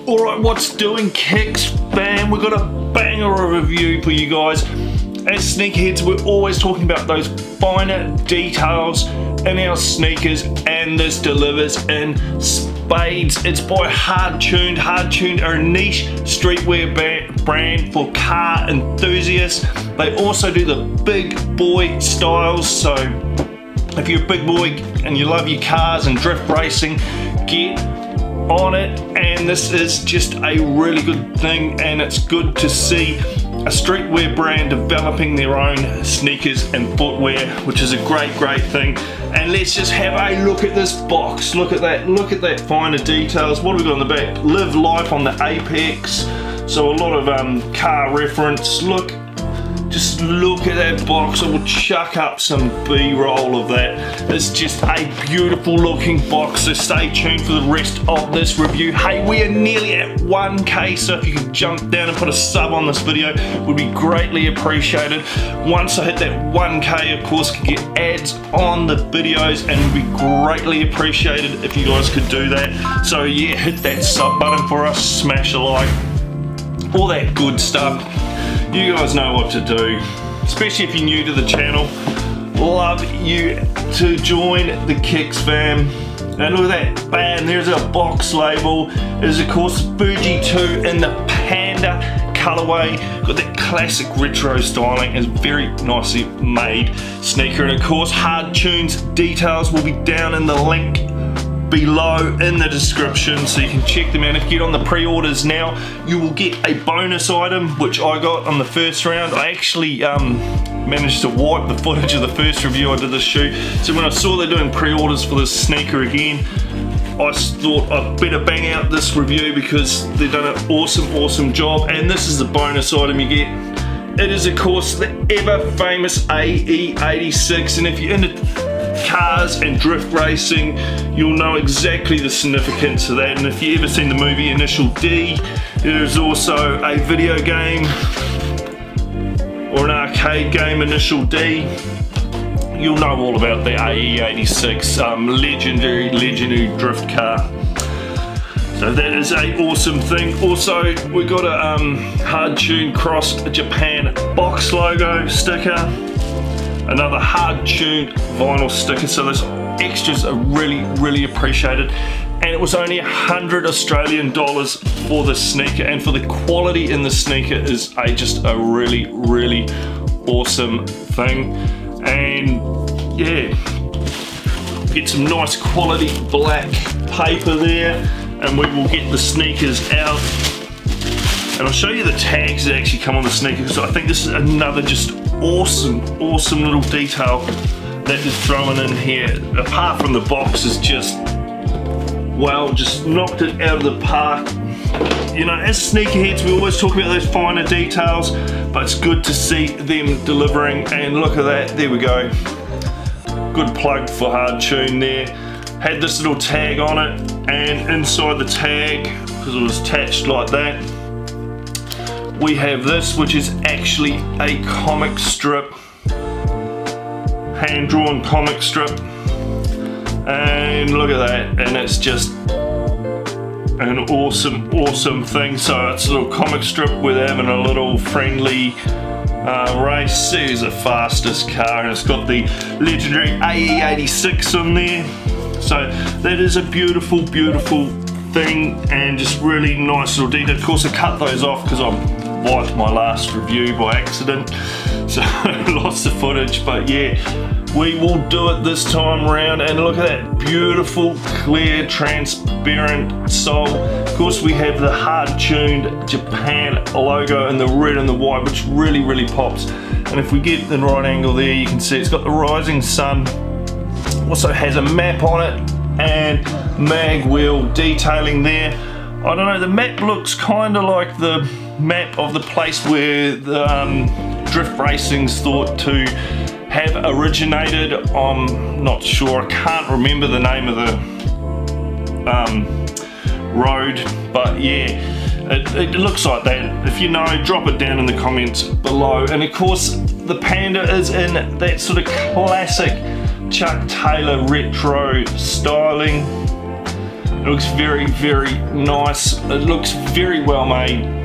Alright, what's doing, Kicks fam? We've got a banger of a review for you guys. As sneakerheads, we're always talking about those finer details in our sneakers, and this delivers in spades. It's by Hardtuned. Hardtuned are a niche streetwear brand for car enthusiasts. They also do the big boy styles, so if you're a big boy and you love your cars and drift racing, get on it. And this is just a really good thing, and it's good to see a streetwear brand developing their own sneakers and footwear, which is a great thing. And let's just have a look at this box. Look at that finer details. What have we got on the back? Live life on the apex, so a lot of car reference. Just look at that box. I will chuck up some B-roll of that. It's just a beautiful looking box, so stay tuned for the rest of this review. Hey, we are nearly at 1K, so if you could jump down and put a sub on this video, would be greatly appreciated. Once I hit that 1K, of course, I can get ads on the videos, and would be greatly appreciated if you guys could do that. So yeah, hit that sub button for us, smash a like, all that good stuff. You guys know what to do, especially if you're new to the channel. Love you to join the Kicks fam. And look at that, bam, there's our box label. It is of course Fuji2 in the Panda colorway. Got that classic retro styling. It's very nicely made sneaker. And of course Hardtuned's details will be down in the link below in the description, so you can check them out. If you get on the pre-orders now, you will get a bonus item, which I got on the first round. I actually managed to wipe the footage of the first review I did this shoe, so when I saw they're doing pre-orders for this sneaker again, I thought I'd better bang out this review because they've done an awesome job. And this is the bonus item you get. It is of course the ever famous AE86, and if you're into cars and drift racing, you'll know exactly the significance of that. And if you've ever seen the movie Initial D, there's also a video game or an arcade game, Initial D. You'll know all about the AE86 legendary drift car. So that is a awesome thing. Also, we got a Hardtuned crossed Japan box logo sticker. Another Hardtuned vinyl sticker, so those extras are really appreciated. And it was only 100 Australian dollars for the sneaker, and for the quality in the sneaker is just a really awesome thing. And yeah, get some nice quality black paper there, and we will get the sneakers out. And I'll show you the tags that actually come on the sneaker, because I think this is another just awesome little detail that is thrown in here. Apart from the box is just, well, just knocked it out of the park. You know, as sneakerheads, we always talk about those finer details, but it's good to see them delivering. And look at that, there we go. Good plug for Hardtuned there. Had this little tag on it, and inside the tag, because it was attached like that, we have this, which is actually a comic strip, hand-drawn comic strip. And look at that, and it's just an awesome thing. So it's a little comic strip with having a little friendly race. See who's the fastest car, and it's got the legendary AE86 on there. So that is a beautiful thing, and just really nice little detail. Of course I cut those off because I wiped my last review by accident, so lost the footage. But yeah, we will do it this time around. And look at that beautiful clear transparent sole. Of course we have the Hardtuned Japan logo in the red and the white, which really pops. And if we get the right angle there, you can see it's got the rising sun. Also has a map on it and mag wheel detailing there. I don't know, the map looks kind of like the map of the place where the drift racing's thought to have originated. I'm not sure, I can't remember the name of the road, but yeah, it looks like that. If you know, drop it down in the comments below. And of course the Panda is in that sort of classic Chuck Taylor retro styling. It looks very, very nice. It looks very well made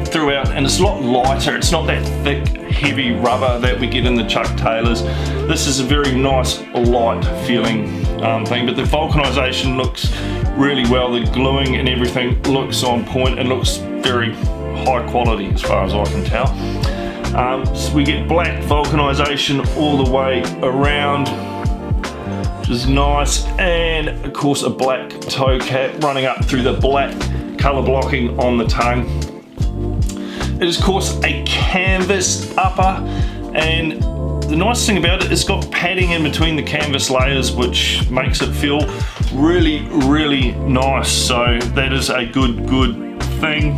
throughout, and it's a lot lighter. It's not that thick, heavy rubber that we get in the Chuck Taylors. This is a very nice, light feeling thing, but the vulcanization looks really well. The gluing and everything looks on point and looks very high quality as far as I can tell. So we get black vulcanization all the way around, which is nice, and of course a black toe cap running up through the black color blocking on the tongue. It is of course a canvas upper, and the nice thing about it, it's got padding in between the canvas layers, which makes it feel really, really nice. So that is a good thing.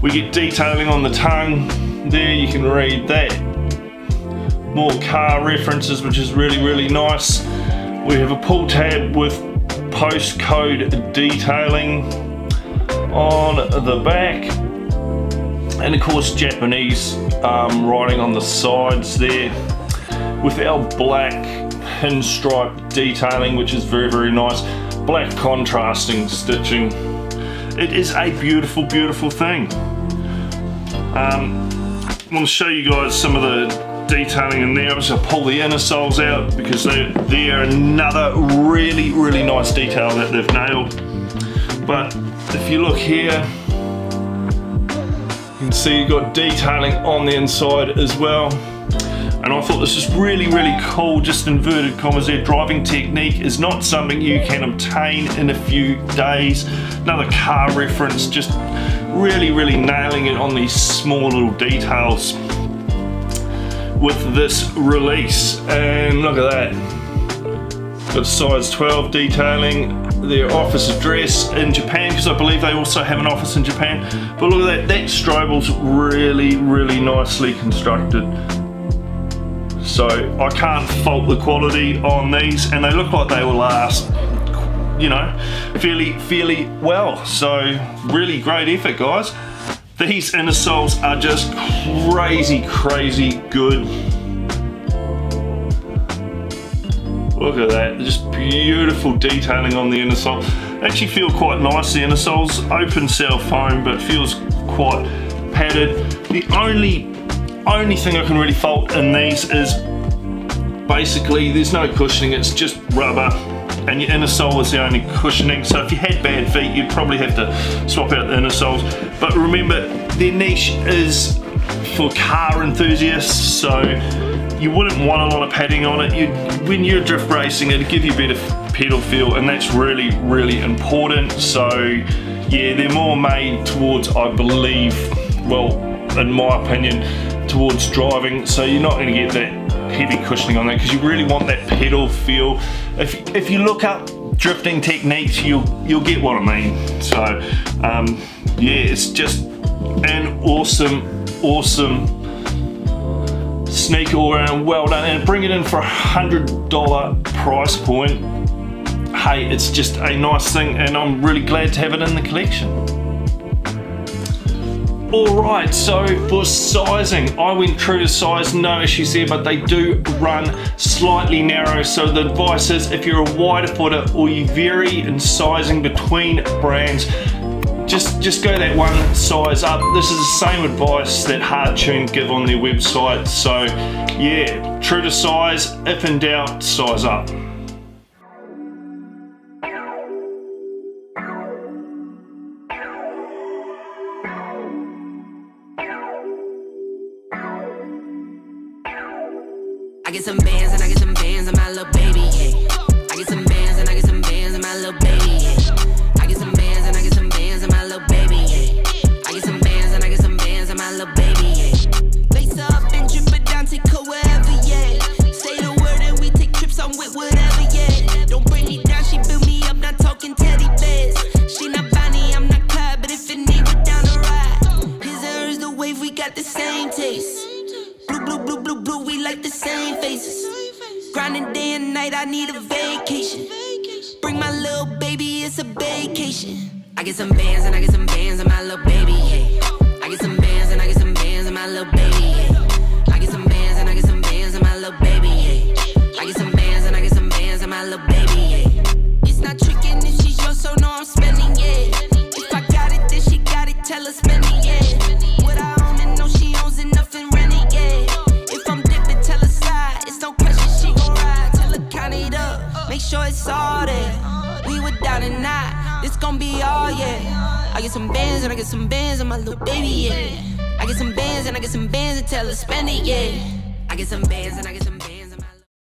We get detailing on the tongue. There you can read that. More car references, which is really, really nice. We have a pull tab with postcode detailing on the back. And of course Japanese writing on the sides there, with our black pinstripe detailing, which is very, very nice. Black contrasting stitching. It is a beautiful, beautiful thing. I want to show you guys some of the detailing in there. I'm just going to pull the inner soles out because they're another really, really nice detail that they've nailed. But if you look here, you can see you've got detailing on the inside as well. And I thought this is really, really cool, just inverted commas there. Driving technique is not something you can obtain in a few days. Another car reference, just really, really nailing it on these small little details with this release. And look at that. Got size 12 detailing, their office address in Japan, because I believe they also have an office in Japan. But look at that, that strobel's really, really nicely constructed. So I can't fault the quality on these, and they look like they will last, you know, fairly well. So really great effort, guys. These inner soles are just crazy good. Look at that, just beautiful detailing on the inner sole. They actually feel quite nice, the inner soles. Open cell foam, but feels quite padded. The only thing I can really fault in these is basically there's no cushioning, it's just rubber, and your inner sole is the only cushioning. So if you had bad feet, you'd probably have to swap out the inner soles. But remember, their niche is for car enthusiasts, so you wouldn't want a lot of padding on it. When you're drift racing, it'll give you a better pedal feel, and that's really, really important. So yeah, they're more made towards, I believe, well, in my opinion, towards driving. So you're not going to get that heavy cushioning on that, because you really want that pedal feel. If you look up drifting techniques, you'll get what I mean. So yeah, it's just an awesome sneaker all around, well done. And bring it in for $100 price point. Hey, it's just a nice thing, and I'm really glad to have it in the collection. Alright, so for sizing, I went true to size, no issues there, but they do run slightly narrow. So the advice is, if you're a wider footer or you vary in sizing between brands, just go that one size up. This is the same advice that Hardtuned give on their website. So yeah, true to size, if in doubt, size up. I get some bands and I get some bands and my little baby, yeah. I get some bands and I get some bands and my little baby, yeah. I get some bands and I get some bands and my little baby, yeah. I get some bands and I get some bands and my little baby, yeah. Lace up and drip it down, take her wherever, yeah. Say the word and we take trips, I'm with whatever, yeah. Don't bring me down, she build me up, not talking teddy bears. She not Bonnie, I'm not Clyde, but if it need, we're down the ride. His and hers the wave, we got the same taste. Blue, we like the same faces. Grinding day and night, I need a vacation. Bring my little baby, it's a vacation. I get some bands and I get some bands and my little baby, yeah. I get some bands and I get some bands and my little baby, yeah. I get some bands and I get some bands and my little baby, yeah. I get some bands and I get some bands and my little baby, yeah. It's not tricking if she's yours, gon' be all, yeah. I get some bands and I get some bands on my little baby, yeah. I get some bands and I get some bands and tell her spend it, yeah. I get some bands and I get some